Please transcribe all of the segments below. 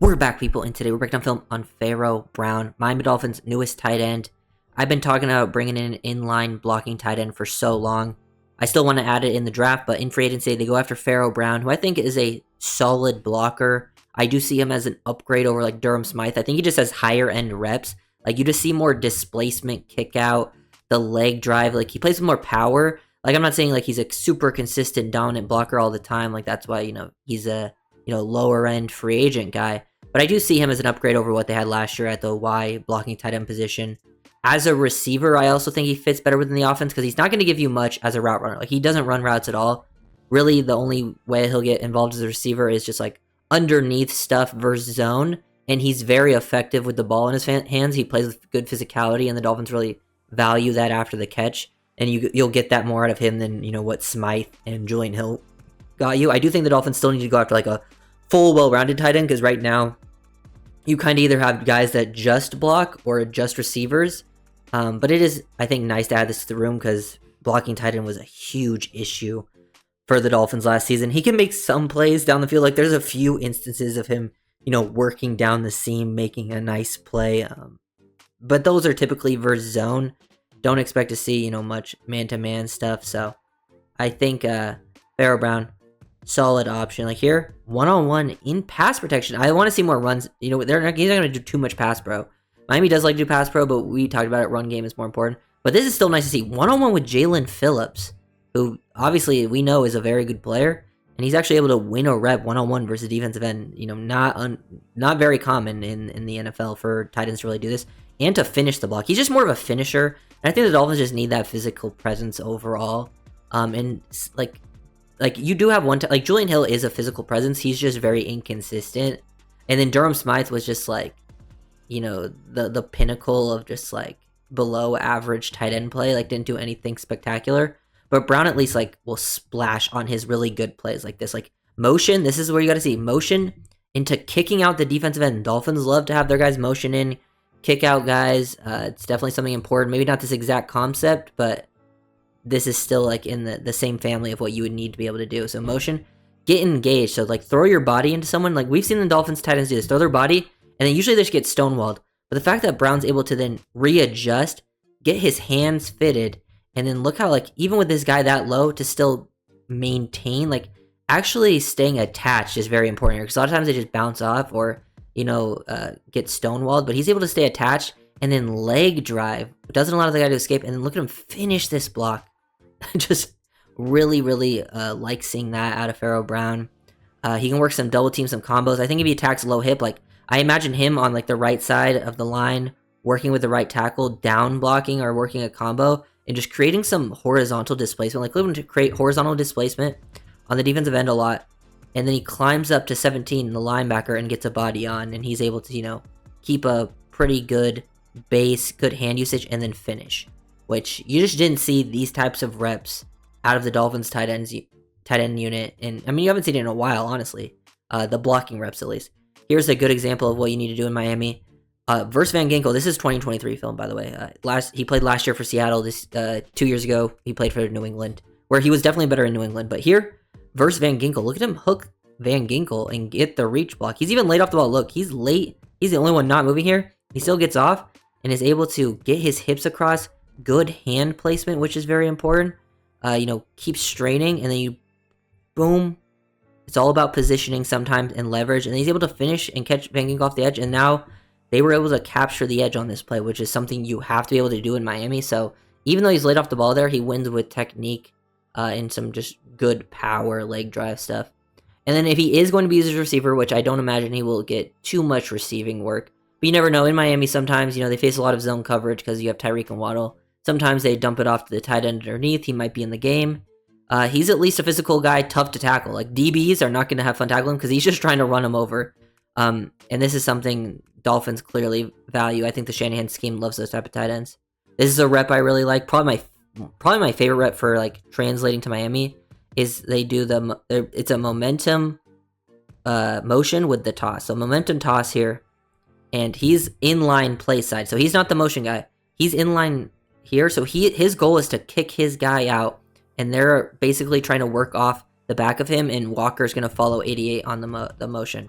We're back, people, and today we're breaking down film on Pharaoh Brown, Miami Dolphins' newest tight end. I've been talking about bringing in an inline blocking tight end for so long. I still want to add it in the draft, but in free agency, they go after Pharaoh Brown, who I think is a solid blocker. I do see him as an upgrade over like Durham Smythe. I think he just has higher end reps. Like, you just see more displacement, kick out, the leg drive. Like, he plays with more power. Like, I'm not saying like he's a super consistent dominant blocker all the time. Like, that's why, he's a lower end free agent guy. But I do see him as an upgrade over what they had last year at the Y blocking tight end position. As a receiver, I also think he fits better within the offense because he's not going to give you much as a route runner. Like, he doesn't run routes at all. Really, the only way he'll get involved as a receiver is just like underneath stuff versus zone. And he's very effective with the ball in his hands. He plays with good physicality, and the Dolphins really value that after the catch. And you'll get that more out of him than, what Smythe and Julian Hill got you. I do think the Dolphins still need to go after like a full, well-rounded tight end because right now you kind of either have guys that just block or just receivers. But it is, I think, nice to add this to the room because blocking tight end was a huge issue for the Dolphins last season. He can make some plays down the field. Like, there's a few instances of him, working down the seam, making a nice play. But those are typically versus zone. Don't expect to see, much man-to-man stuff. So I think Pharaoh Brown, solid option. Like here, one-on-one in pass protection. I want to see more runs. He's not going to do too much pass pro. Miami does like to do pass pro, but we talked about it. Run game is more important. But this is still nice to see. One-on-one with Jalen Phillips, who obviously we know is a very good player. And he's actually able to win a rep one-on-one versus defensive end. Not very common in the NFL for tight ends to really do this. And to finish the block. He's just more of a finisher. And I think the Dolphins just need that physical presence overall. And like you do have one, like Julian Hill is a physical presence. He's just very inconsistent. And then Durham Smythe was just like, the pinnacle of just like below average tight end play. Like, didn't do anything spectacular. But Brown at least like will splash on his really good plays like this. Like motion, this is where you got to see motion into kicking out the defensive end. Dolphins love to have their guys motion in, kick out guys. It's definitely something important. Maybe not this exact concept, but this is still like in the same family of what you would need to be able to do. So motion, get engaged. So like throw your body into someone. Like we've seen the Dolphins tight ends do this. Throw their body, and then usually they just get stonewalled. But the fact that Brown's able to then readjust, get his hands fitted, and then look how like even with this guy that low to still maintain, like actually staying attached is very important here. Because a lot of times they just bounce off or get stonewalled. But he's able to stay attached and then leg drive. Doesn't allow the guy to escape. And then look at him finish this block. Just really, really like seeing that out of Pharaoh Brown. He can work some double teams, some combos. I think if he attacks low hip, like I imagine him on like the right side of the line, working with the right tackle, down blocking or working a combo, and just creating some horizontal displacement. Like looking to create horizontal displacement on the defensive end a lot. And then he climbs up to 17, the linebacker, and gets a body on, and he's able to, keep a pretty good base, good hand usage, and then finish. Which you just didn't see these types of reps out of the Dolphins tight end unit. And I mean, you haven't seen it in a while, honestly. The blocking reps, at least. Here's a good example of what you need to do in Miami. Versus Van Ginkel, this is 2023 film, by the way. He played last year for Seattle. 2 years ago, he played for New England, where he was definitely better in New England. But here, versus Van Ginkel, look at him hook Van Ginkel and get the reach block. He's even laid off the ball. Look, he's late. He's the only one not moving here. He still gets off and is able to get his hips across. Good hand placement, which is very important. Keep straining, and then you, boom. It's all about positioning sometimes and leverage. And he's able to finish and catch Van Ginkel off the edge. And now they were able to capture the edge on this play, which is something you have to be able to do in Miami. So even though he's laid off the ball there, he wins with technique and some just good power leg drive stuff. And then if he is going to be used as a receiver, which I don't imagine he will get too much receiving work. But you never know. In Miami, sometimes, they face a lot of zone coverage because you have Tyreek and Waddle. Sometimes they dump it off to the tight end underneath. He might be in the game. He's at least a physical guy, tough to tackle. Like, DBs are not going to have fun tackling because he's just trying to run him over. And this is something Dolphins clearly value. I think the Shanahan scheme loves those type of tight ends. This is a rep I really like. Probably my favorite rep for like translating to Miami is they do it's a momentum motion with the toss. So momentum toss here, and he's inline play side. So he's not the motion guy. He's inline here. So his goal is to kick his guy out, and they're basically trying to work off the back of him, and Walker's going to follow 88 on the motion.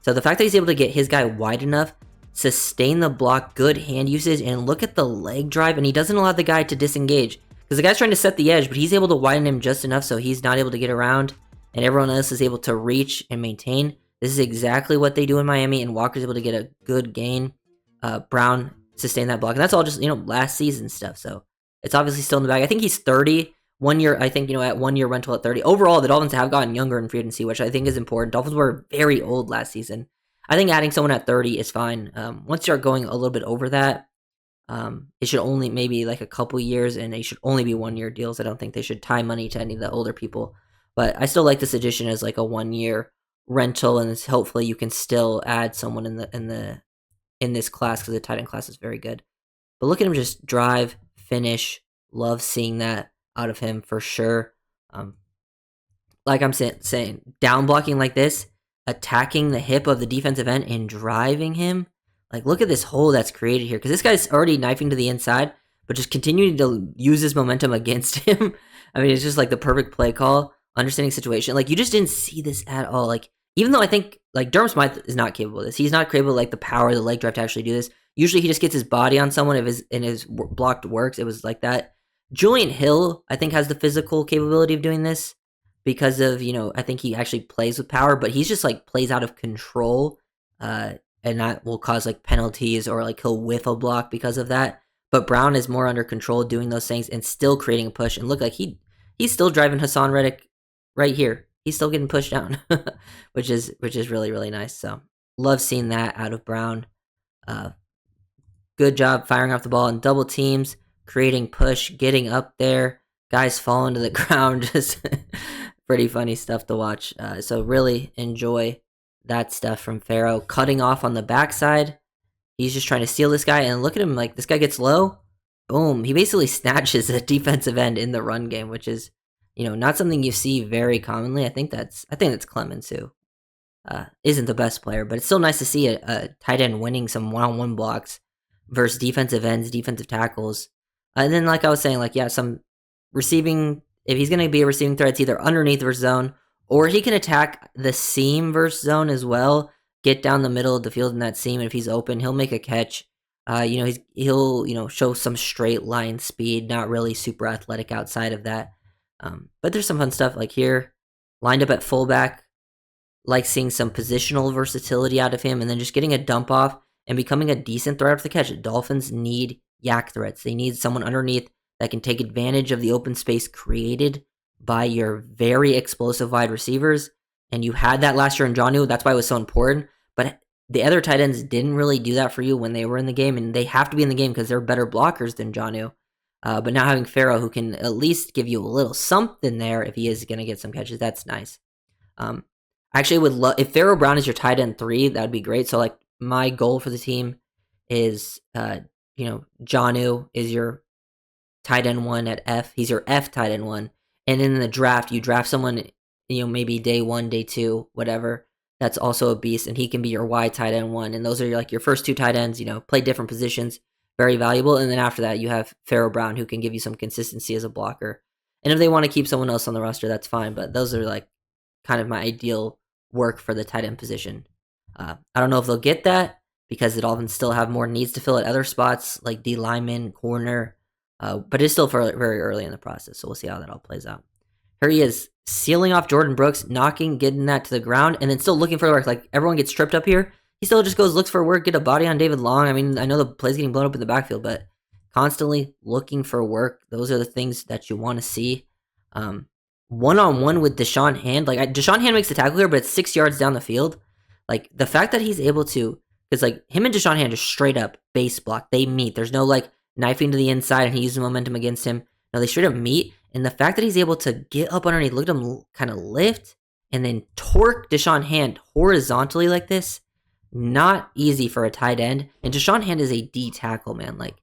So the fact that he's able to get his guy wide enough, sustain the block, good hand usage, and look at the leg drive, and he doesn't allow the guy to disengage. Because the guy's trying to set the edge, but he's able to widen him just enough so he's not able to get around, and everyone else is able to reach and maintain. This is exactly what they do in Miami, and Walker's able to get a good gain. Brown sustained that block, and that's all just, last season stuff, so it's obviously still in the bag. I think he's 30. 1 year, I think, at 1 year rental at 30. Overall, the Dolphins have gotten younger in free agency, which I think is important. Dolphins were very old last season. I think adding someone at 30 is fine. Once you start going a little bit over that, it should only maybe like a couple years, and they should only be 1 year deals. I don't think they should tie money to any of the older people. But I still like this addition as like a 1 year rental, and hopefully you can still add someone in this class, because the tight end class is very good. But look at him just drive, finish. Love seeing that out of him for sure. Like I'm saying, down blocking like this, attacking the hip of the defensive end and driving him. Like, look at this hole that's created here, because this guy's already knifing to the inside, but just continuing to use his momentum against him. I mean, it's just like the perfect play call, understanding situation. Like, you just didn't see this at all. Like, even though I think like Durham Smythe is not capable of this, he's not capable of like the power, the leg drive to actually do this. Usually, he just gets his body on someone if his blocked works. It was like that. Julian Hill, I think, has the physical capability of doing this because of, I think he actually plays with power, but he's just like plays out of control, and that will cause like penalties, or like he'll whiff a block because of that. But Brown is more under control doing those things and still creating a push, and look like he's still driving Hassan Reddick right here. He's still getting pushed down, which is really, really nice. So love seeing that out of Brown. Good job firing off the ball in double teams, creating push, getting up there, guys falling to the ground. Just pretty funny stuff to watch. So really enjoy that stuff from Pharaoh. Cutting off on the backside. He's just trying to steal this guy, and look at him, like this guy gets low. Boom. He basically snatches a defensive end in the run game, which is, not something you see very commonly. I think that's Clemens, who isn't the best player, but it's still nice to see a tight end winning some one-on-one blocks versus defensive ends, defensive tackles. And then, like I was saying, some receiving, if he's going to be a receiving threat, it's either underneath versus zone, or he can attack the seam versus zone as well, get down the middle of the field in that seam, and if he's open, he'll make a catch. He'll show some straight line speed, not really super athletic outside of that. But there's some fun stuff, like here, lined up at fullback, like seeing some positional versatility out of him, and then just getting a dump off and becoming a decent threat off the catch. The Dolphins need yak threats. They need someone underneath that can take advantage of the open space created by your very explosive wide receivers. And you had that last year in Jonnu. That's why it was so important. But the other tight ends didn't really do that for you when they were in the game, and they have to be in the game because they're better blockers than Jonnu. But now having Pharaoh, who can at least give you a little something there if he is going to get some catches, that's nice. I actually would love, if Pharaoh Brown is your tight end 3, that would be great. So like my goal for the team is, Jonnu is your tight end 1 at F. He's your F tight end 1. And in the draft, you draft someone, maybe day 1, day 2, whatever. That's also a beast, and he can be your Y tight end 1. And those are like your first 2 tight ends, play different positions, very valuable. And then after that, you have Pharaoh Brown, who can give you some consistency as a blocker. And if they want to keep someone else on the roster, that's fine. But those are like kind of my ideal work for the tight end position. I don't know if they'll get that, because the Dolphins still have more needs to fill at other spots, like D lineman, corner. But it's still very early in the process, so we'll see how that all plays out. Here he is, sealing off Jordan Brooks, getting that to the ground, and then still looking for work. Like, everyone gets tripped up here. He still just goes, looks for work, get a body on David Long. I mean, I know the play's getting blown up in the backfield, but constantly looking for work. Those are the things that you want to see. One-on-one with Deshaun Hand. Like, Deshaun Hand makes the tackle here, but it's 6 yards down the field. Like, the fact that he's able to, because, like, him and Deshaun Hand just straight up base block. They meet. There's no, like, knifing to the inside and he uses momentum against him. No, they straight up meet. And the fact that he's able to get up underneath, look at him kind of lift, and then torque Deshaun Hand horizontally like this, not easy for a tight end. And Deshaun Hand is a D tackle, man. Like,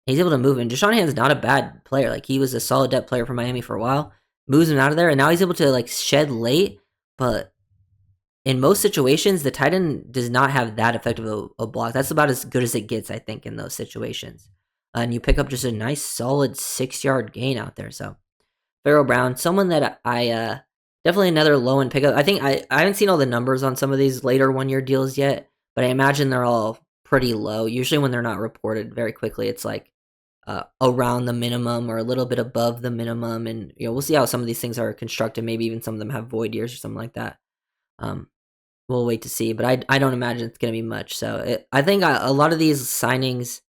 he's able to move. And Deshaun Hand's not a bad player. Like, he was a solid depth player for Miami for a while. Moves him out of there, and now he's able to, like, shed late. But in most situations, the tight end does not have that effective a block. That's about as good as it gets, I think, in those situations. And you pick up just a nice, solid 6-yard gain out there. So, Pharaoh Brown, someone that I Definitely another low end pickup. I think I haven't seen all the numbers on some of these later 1 year deals yet, but I imagine they're all pretty low. Usually when they're not reported very quickly, it's like around the minimum or a little bit above the minimum, and we'll see how some of these things are constructed. Maybe even some of them have void years or something like that. Um, we'll wait to see, but I don't imagine it's going to be much. So I think a lot of these signings,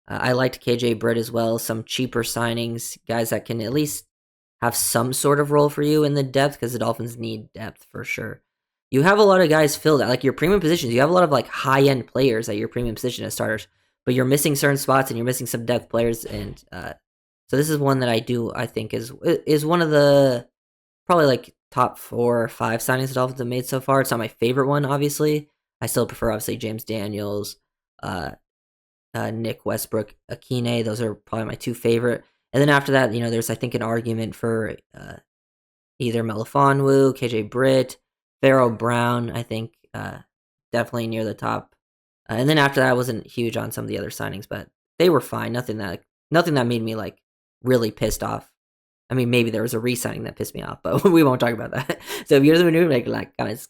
I liked KJ Britt as well. Some cheaper signings, guys that can at least have some sort of role for you in the depth, because the Dolphins need depth for sure. You have a lot of guys filled at like your premium positions. You have a lot of like high end players at your premium position as starters, but you're missing certain spots and you're missing some depth players. And so this is one that I think is one of the probably like top 4 or 5 signings the Dolphins have made so far. It's not my favorite one, obviously. I still prefer obviously James Daniels, uh, Nick Westbrook, Akine. Those are probably my 2 favorite. And then after that, there's I think an argument for either Melifonwu, KJ Britt, Pharaoh Brown. I think definitely near the top. And then after that, I wasn't huge on some of the other signings, but they were fine. Nothing that made me like really pissed off. I mean, maybe there was a re-signing that pissed me off, but we won't talk about that. So if you're the new, like, guys,